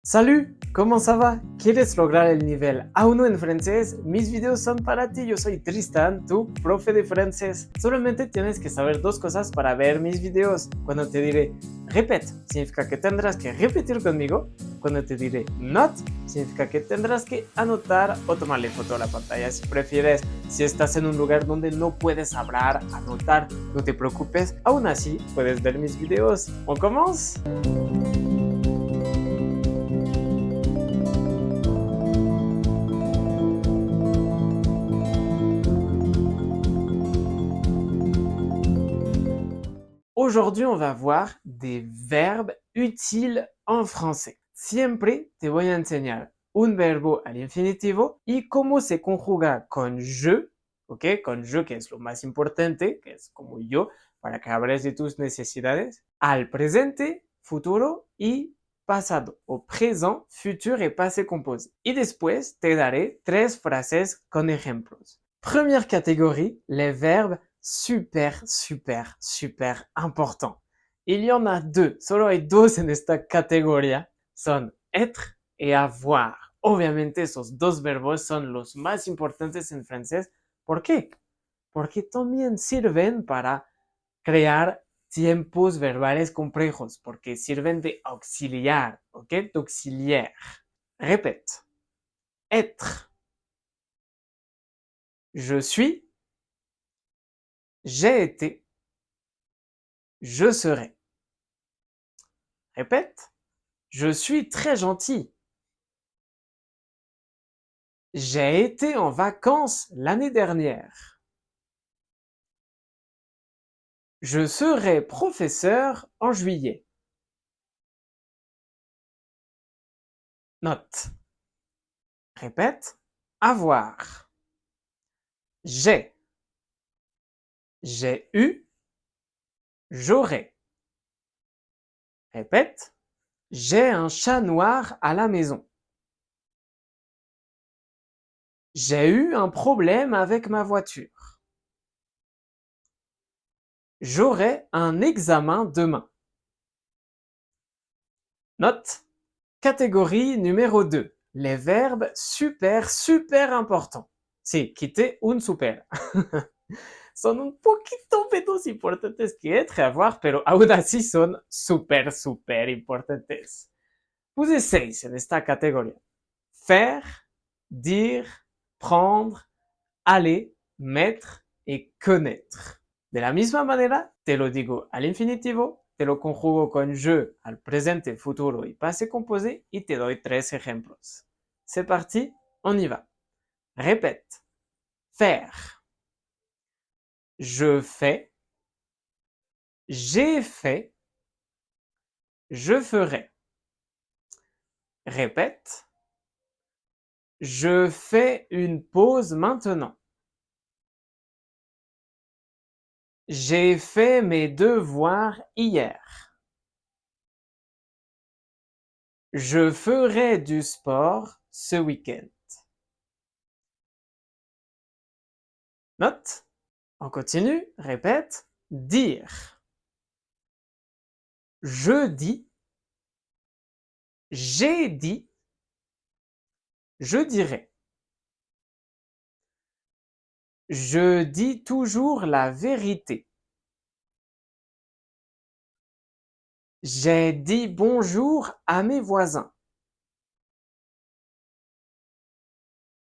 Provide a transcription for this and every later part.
Salut, ¿cómo ça va? ¿Quieres lograr el nivel A1 en francés? Mis videos son para ti, yo soy Tristan, tu profe de francés. Solamente tienes que saber dos cosas para ver mis videos. Cuando te diré repete, significa que tendrás que repetir conmigo. Cuando te diré note, significa que tendrás que anotar o tomarle foto a la pantalla si prefieres. Si estás en un lugar donde no puedes hablar, anotar, no te preocupes, aún así puedes ver mis videos. ¿On commence? Aujourd'hui, on va voir des verbes utiles en français. Siempre te voy a enseñar un verbo al infinitivo y cómo se conjuga con je, ¿ok? Con je, que es lo más importante, que es como yo, para que hables de tus necesidades, al presente, futuro y pasado, o présent, futur et passé composé. Y después te daré 3 frases con ejemplos. Première catégorie, les verbes super, super, super important. Il y en a deux, solo hay dos en esta categoría, son être y avoir. Obviamente esos dos verbos son los más importantes en francés. ¿Por qué? Porque también sirven para crear tiempos verbales complejos, porque sirven de auxiliar, ¿ok? D'auxiliaire. Répète. Être. Je suis. J'ai été. Je serai. Répète. Je suis très gentil. J'ai été en vacances l'année dernière. Je serai professeur en juillet. Note. Répète. Avoir. J'ai. J'ai eu. J'aurai. Répète. J'ai un chat noir à la maison. J'ai eu un problème avec ma voiture. J'aurai un examen demain. Note. Catégorie numéro 2. Les verbes super, super importants. Sí, quité un super. Son un poquito menos importantes que être y avoir, pero aún así son super, super importantes. Puse 6 en esta categoría. Faire, dire, prendre, aller, mettre y connaître. De la misma manera, te lo digo al infinitivo, te lo conjugo con je al presente, futuro y passé composé y te doy 3 ejemplos. C'est parti, on y va. Répète. Faire. Je fais. J'ai fait. Je ferai. Répète. Je fais une pause maintenant. J'ai fait mes devoirs hier. Je ferai du sport ce week-end. Note. On continue. Répète. Dire. Je dis. J'ai dit. Je dirai. Je dis toujours la vérité. J'ai dit bonjour à mes voisins.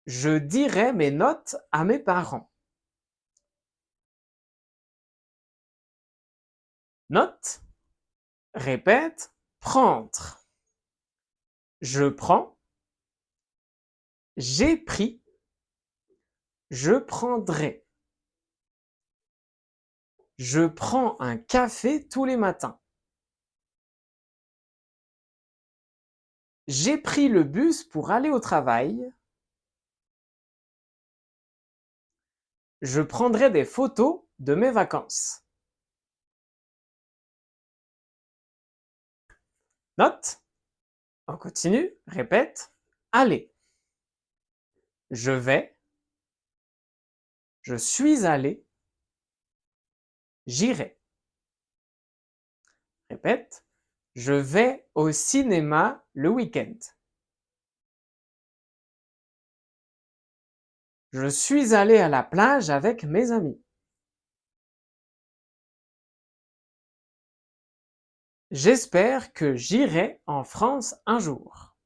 Je dirai mes notes à mes parents. Note. Répète. Prendre. Je prends. J'ai pris. Je prendrai. Je prends un café tous les matins. J'ai pris le bus pour aller au travail. Je prendrai des photos de mes vacances. Note. On continue. Répète. Aller. Je vais. Je suis allé. J'irai. Répète. Je vais au cinéma le week-end. Je suis allé à la plage avec mes amis. J'espère que j'irai en France un jour.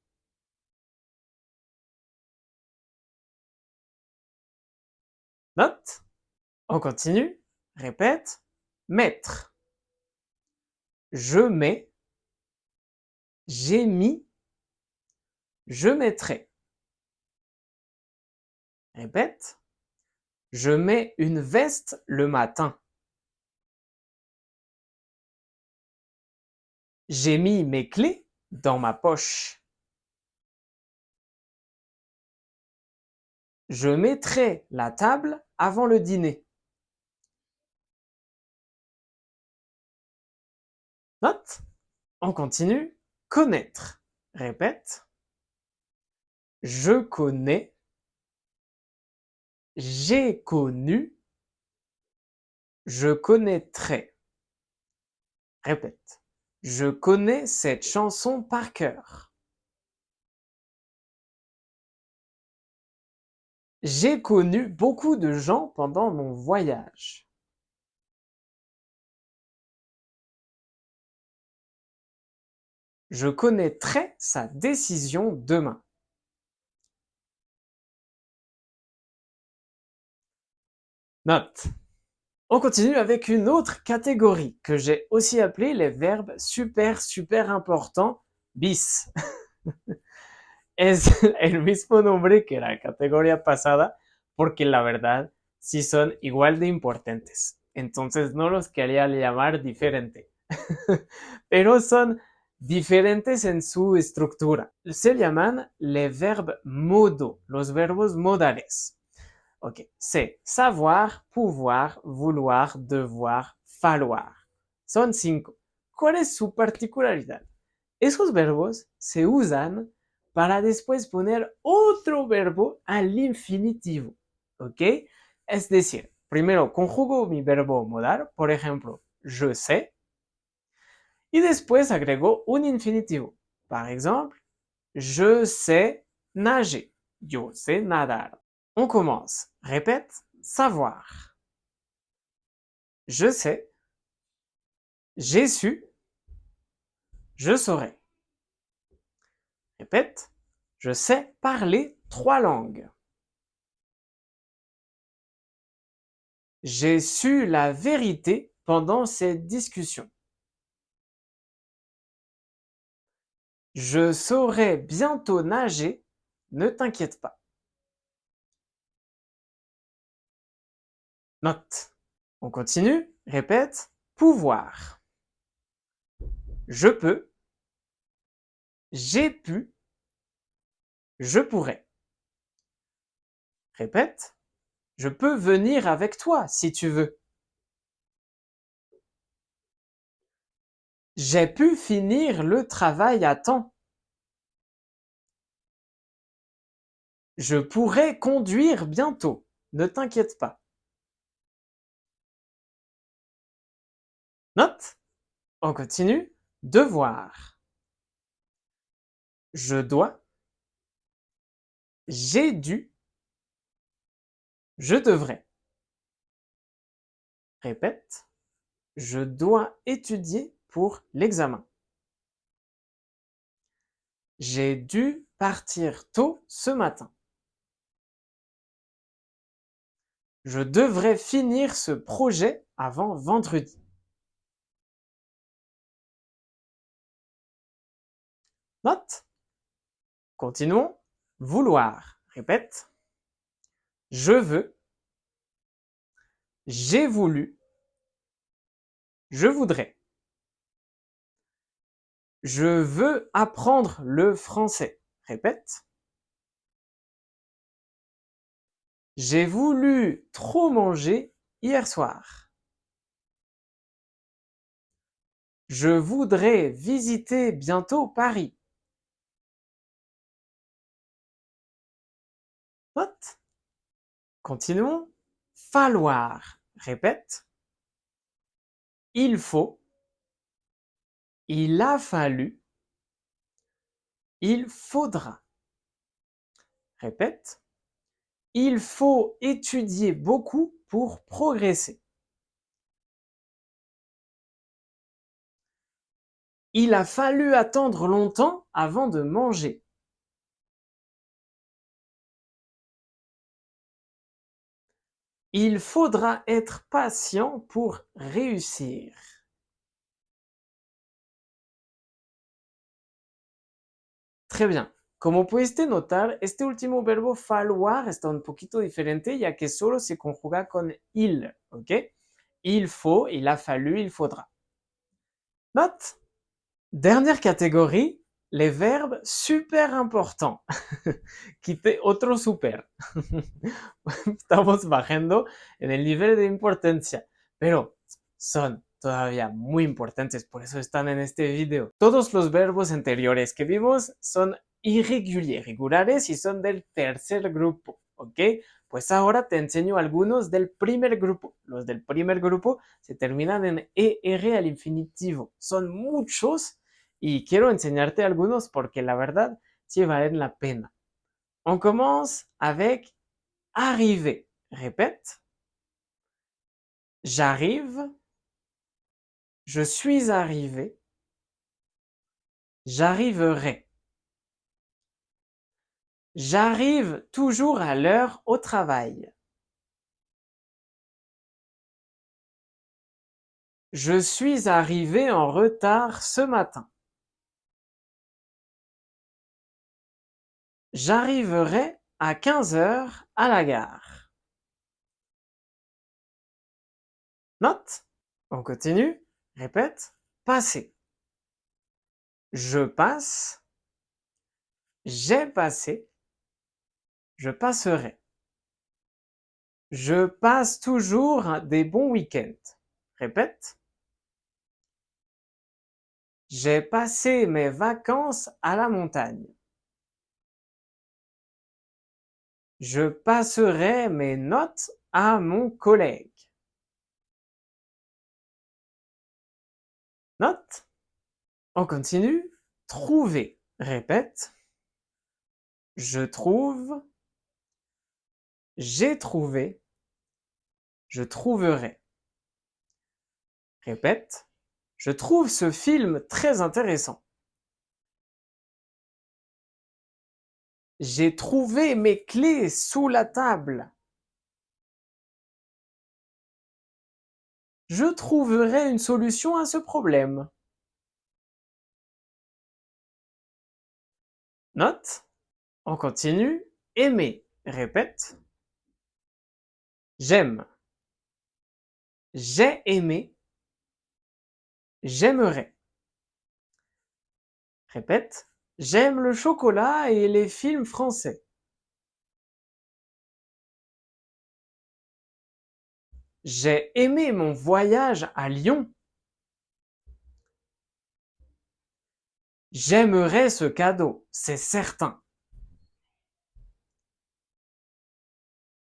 Note. On continue. Répète. Mettre. Je mets. J'ai mis. Je mettrai. Répète. Je mets une veste le matin. J'ai mis mes clés dans ma poche. Je mettrai la table avant le dîner. Note. On continue. Connaître. Répète. Je connais. J'ai connu. Je connaîtrai. Répète. Je connais cette chanson par cœur. J'ai connu beaucoup de gens pendant mon voyage. Je connaîtrai sa décision demain. Note. On continue avec une autre catégorie que j'ai aussi appelée les verbes super importants bis. Es el mismo nombre que la categoría pasada porque la verdad sí son igual de importantes. Entonces no los quería llamar diferente. Pero son diferentes en su estructura. Se llaman les verbes modaux, los verbos modales. Ok, c'est savoir, pouvoir, vouloir, devoir, falloir. Son 5. ¿Cuál es su particularidad? Esos verbos se usan para después poner otro verbo al infinitivo. ¿Ok? Es decir, primero conjugo mi verbo modal, por ejemplo, je sais, y después agrego un infinitivo. Par exemple, je sais nager. Yo sé nadar. On commence. Répète, savoir. Je sais. J'ai su. Je saurai. Répète, je sais parler 3 langues. J'ai su la vérité pendant cette discussion. Je saurai bientôt nager, ne t'inquiète pas. Note. On continue. Répète, pouvoir. Je peux. J'ai pu. Je pourrais. Répète, je peux venir avec toi si tu veux. J'ai pu finir le travail à temps. Je pourrai conduire bientôt, ne t'inquiète pas. Note. On continue. Devoir. Je dois. J'ai dû. Je devrais. Répète. Je dois étudier pour l'examen. J'ai dû partir tôt ce matin. Je devrais finir ce projet avant vendredi. Note. Continuons. Vouloir. Répète. Je veux. J'ai voulu. Je voudrais. Je veux apprendre le français. Répète. J'ai voulu trop manger hier soir. Je voudrais visiter bientôt Paris. Note. Continuons. Falloir. Répète. Il faut. il a fallu, il faudra. Répète. Il faut étudier beaucoup pour progresser. Il a fallu attendre longtemps avant de manger. Il faudra être patient pour réussir. Très bien. Como pudiste notar, este último verbo falloir está un poquito diferente ya que solo se conjuga con il, ¿ok? Il faut, il a fallu, il faudra. Note. Dernière catégorie, les verbes super importants. Quité otro super. Estamos bajando en el nivel de importancia, pero son todavía muy importantes, por eso están en este video. Todos los verbos anteriores que vimos son regulares y son del tercer grupo, ¿ok? Pues ahora te enseño algunos del primer grupo. Los del primer grupo se terminan en ER al infinitivo. Son muchos y quiero enseñarte algunos porque la verdad sí valen la pena. On commence avec arriver. Répète. J'arrive. Je suis arrivé. J'arriverai. J'arrive toujours à l'heure au travail. Je suis arrivé en retard ce matin. J'arriverai à 15 heures à la gare. Note. On continue. Répète. Passer. Je passe. J'ai passé. Je passerai. Je passe toujours des bons week-ends. Répète. J'ai passé mes vacances à la montagne. Je passerai mes notes à mon collègue. Note. On continue. Trouver. Répète. Je trouve. J'ai trouvé. Je trouverai. Répète. Je trouve ce film très intéressant. J'ai trouvé mes clés sous la table. Je trouverai une solution à ce problème. Note. On continue. Aimer. Répète. J'aime. J'ai aimé. J'aimerais. Répète. J'aime le chocolat et les films français. J'ai aimé mon voyage à Lyon. J'aimerais ce cadeau, c'est certain.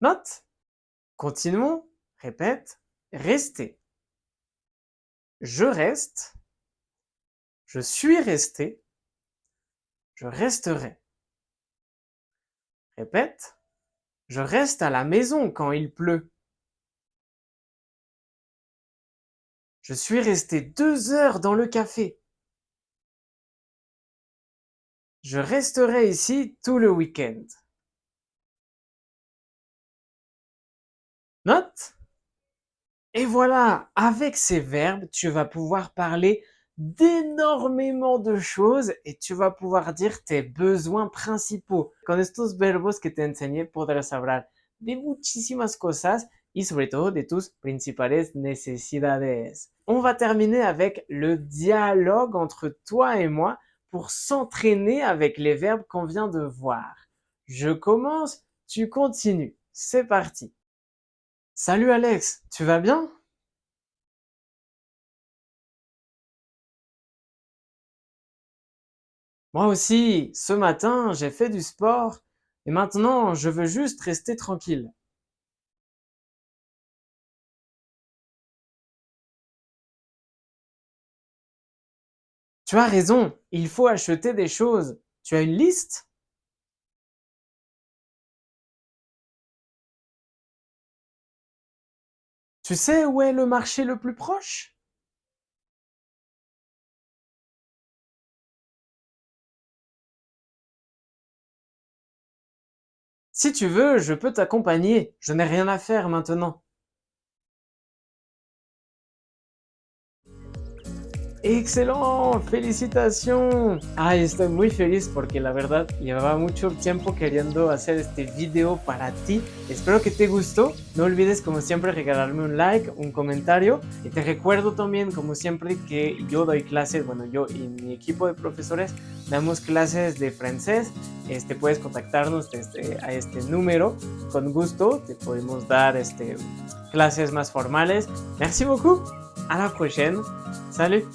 Note. Continuons. Répète. Rester. Je reste. Je suis resté. Je resterai. Répète. Je reste à la maison quand il pleut. Je suis resté 2 heures dans le café. Je resterai ici tout le week-end. Note. Et voilà, avec ces verbes, tu vas pouvoir parler d'énormément de choses et tu vas pouvoir dire tes besoins principaux. Con estos verbos que te enseñé podrás hablar de muchísimas cosas y sobre todo de tus principales necesidades. On va terminer avec le dialogue entre toi et moi pour s'entraîner avec les verbes qu'on vient de voir. Je commence, tu continues. C'est parti. Salut Alex, tu vas bien? Moi aussi, ce matin, j'ai fait du sport et maintenant, je veux juste rester tranquille. Tu as raison, il faut acheter des choses. Tu as une liste? Tu sais où est le marché le plus proche? Si tu veux, je peux t'accompagner. Je n'ai rien à faire maintenant. ¡Excelente! ¡Felicitación! Ay, estoy muy feliz porque la verdad llevaba mucho tiempo queriendo hacer este video para ti. Espero que te gustó. No olvides como siempre regalarme un like, un comentario. Y te recuerdo también como siempre que yo doy clases, bueno, yo y mi equipo de profesores damos clases de francés. Puedes contactarnos a este número. Con gusto te podemos dar clases más formales. Merci beaucoup. À la prochaine. Salut.